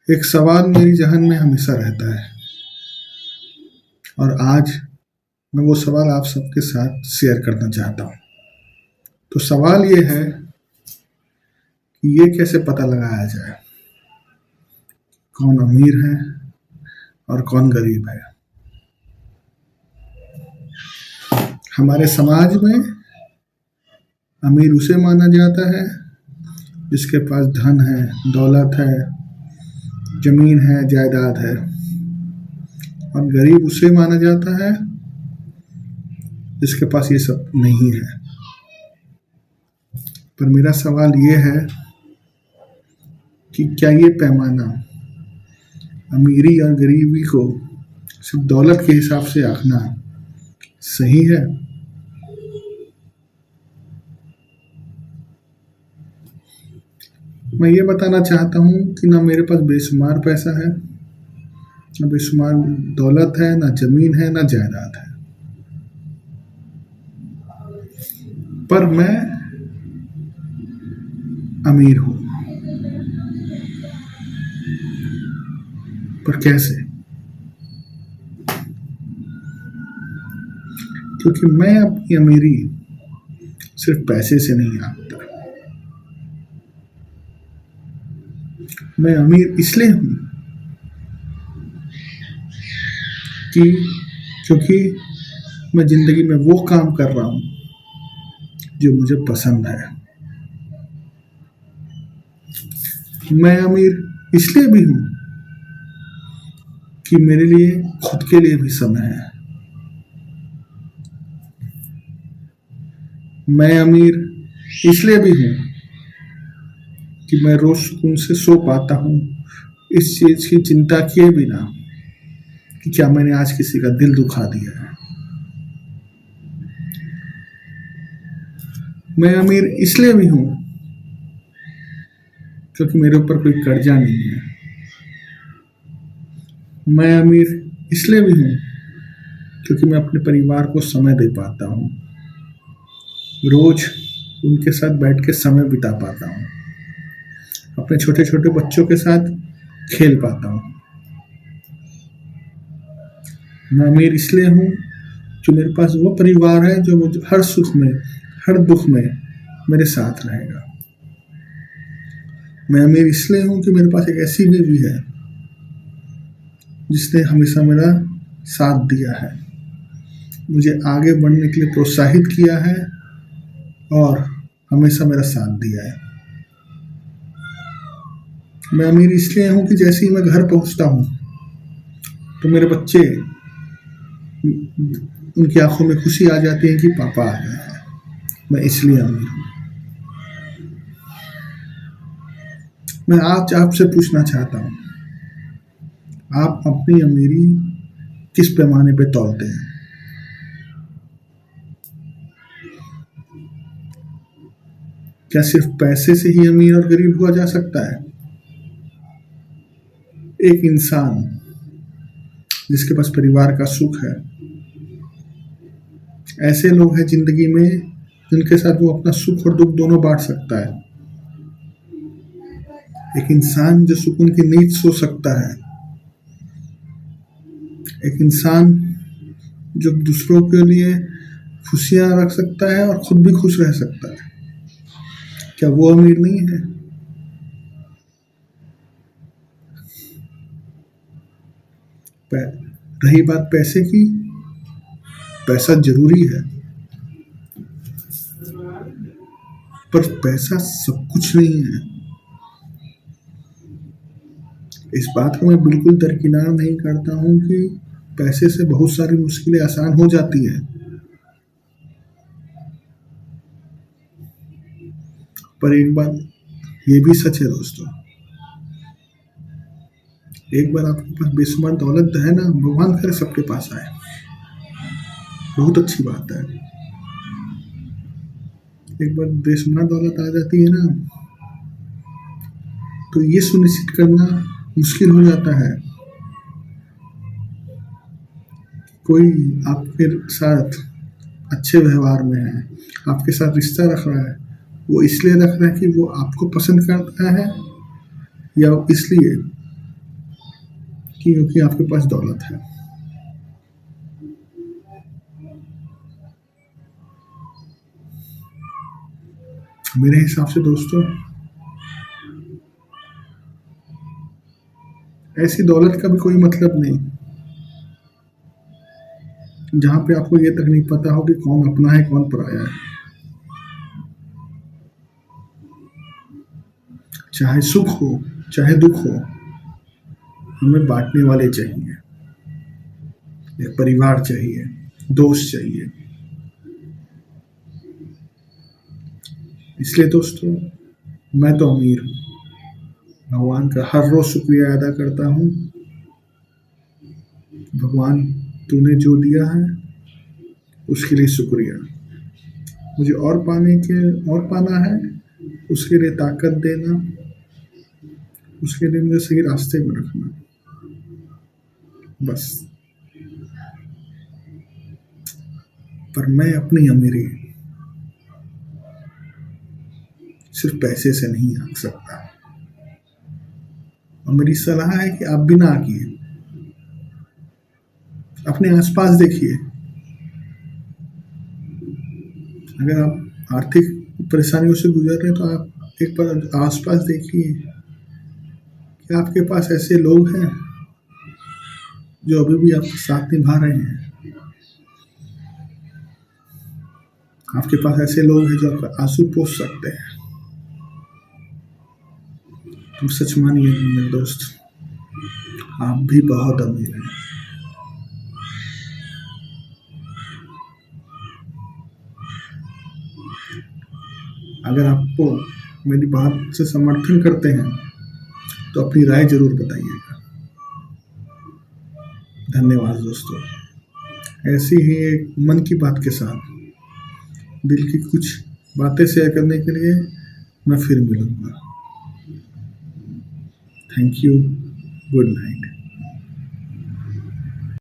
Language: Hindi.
एक सवाल मेरी जहन में हमेशा रहता है और आज मैं वो सवाल आप सबके साथ शेयर करना चाहता हूँ। तो सवाल ये है कि ये कैसे पता लगाया जाए कौन अमीर है और कौन गरीब है। हमारे समाज में अमीर उसे माना जाता है जिसके पास धन है, दौलत है, जमीन है, जायदाद है, और गरीब उसे माना जाता है जिसके पास ये सब नहीं है। पर मेरा सवाल ये है कि क्या ये पैमाना अमीरी और गरीबी को सिर्फ दौलत के हिसाब से आंकना सही है? मैं ये बताना चाहता हूँ कि ना मेरे पास बेशुमार पैसा है, ना बेशुमार दौलत है, ना जमीन है, ना जायदाद है, पर मैं अमीर हूँ। पर कैसे? क्योंकि मैं अपनी अमीरी सिर्फ पैसे से नहीं आंकता। मैं अमीर इसलिए हूँ कि क्योंकि मैं जिंदगी में वो काम कर रहा हूँ जो मुझे पसंद है। मैं अमीर इसलिए भी हूँ कि मेरे लिए खुद के लिए भी समय है। मैं अमीर इसलिए भी हूँ कि मैं रोज सुकून से सो पाता हूँ इस चीज की चिंता किए बिना कि क्या मैंने आज किसी का दिल दुखा दिया है। मैं अमीर इसलिए भी हूँ क्योंकि मेरे ऊपर कोई कर्जा नहीं है। मैं अमीर इसलिए भी हूँ क्योंकि मैं अपने परिवार को समय दे पाता हूँ, रोज उनके साथ बैठ के समय बिता पाता हूँ, अपने छोटे छोटे बच्चों के साथ खेल पाता हूँ। मैं अमीर इसलिए हूँ कि मेरे पास वो परिवार है जो मुझे हर सुख में, हर दुख में मेरे साथ रहेगा। मैं अमीर इसलिए हूँ कि मेरे पास एक ऐसी बीवी है जिसने हमेशा मेरा साथ दिया है, मुझे आगे बढ़ने के लिए प्रोत्साहित किया है और हमेशा मेरा साथ दिया है। मैं अमीर इसलिए हूँ कि जैसे ही मैं घर पहुँचता हूँ तो मेरे बच्चे, उनकी आंखों में खुशी आ जाती है कि पापा आ गए हैं। मैं इसलिए अमीर हूँ। मैं आज आपसे पूछना चाहता हूँ, आप अपनी अमीरी किस पैमाने पे तौलते हैं? क्या सिर्फ पैसे से ही अमीर और गरीब हुआ जा सकता है? एक इंसान जिसके पास परिवार का सुख है, ऐसे लोग हैं जिंदगी में जिनके साथ वो अपना सुख और दुख दोनों बांट सकता है। एक इंसान जो सुकून की नींद सो सकता है, एक इंसान जो दूसरों के लिए खुशियां रख सकता है और खुद भी खुश रह सकता है, क्या वो अमीर नहीं है? रही बात पैसे की, पैसा जरूरी है, पर पैसा सब कुछ नहीं है। इस बात को मैं बिल्कुल दरकिनार नहीं करता हूँ कि पैसे से बहुत सारी मुश्किलें आसान हो जाती है, पर एक बात ये भी सच है दोस्तों, एक बार आपके पास बेशुमार दौलत है ना, भगवान करे सबके पास आए, बहुत अच्छी बात है। एक बार बेशुमार दौलत आ जाती है ना, तो ये सुनिश्चित करना मुश्किल हो जाता है कोई आपके साथ अच्छे व्यवहार में है, आपके साथ रिश्ता रख रहा है, वो इसलिए रख रहा है कि वो आपको पसंद करता है या इसलिए क्योंकि आपके पास दौलत है। मेरे हिसाब से दोस्तों, ऐसी दौलत का भी कोई मतलब नहीं जहाँ पे आपको ये तक नहीं पता हो कि कौन अपना है कौन पराया है। चाहे सुख हो चाहे दुख हो, हमें बांटने वाले चाहिए, एक परिवार चाहिए, दोस्त चाहिए। इसलिए दोस्तों, मैं तो अमीर हूँ, भगवान का हर रोज शुक्रिया अदा करता हूँ। भगवान, तूने जो दिया है उसके लिए शुक्रिया। मुझे और पाना है, उसके लिए ताकत देना, उसके लिए मुझे सही रास्ते में रखना, बस। पर मैं अपनी अमीरी सिर्फ पैसे से नहीं आंक सकता, और मेरी सलाह है कि आप भी ना आंकिए। अपने आसपास देखिए, अगर आप आर्थिक परेशानियों से गुजर रहे हैं तो आप एक बार आसपास देखिए कि आपके पास ऐसे लोग हैं जो अभी भी आपके साथ निभा रहे हैं। आपके पास ऐसे लोग हैं जो आपका आंसू पोंछ सकते हैं। तुम सच मानिए मेरे दोस्त, आप भी बहुत अमीर हैं। अगर आपको मेरी बात से समर्थन करते हैं तो अपनी राय जरूर बताइएगा। धन्यवाद दोस्तों। ऐसी ही एक मन की बात के साथ दिल की कुछ बातें शेयर करने के लिए मैं फिर मिलूंगा। Thank you. Good night.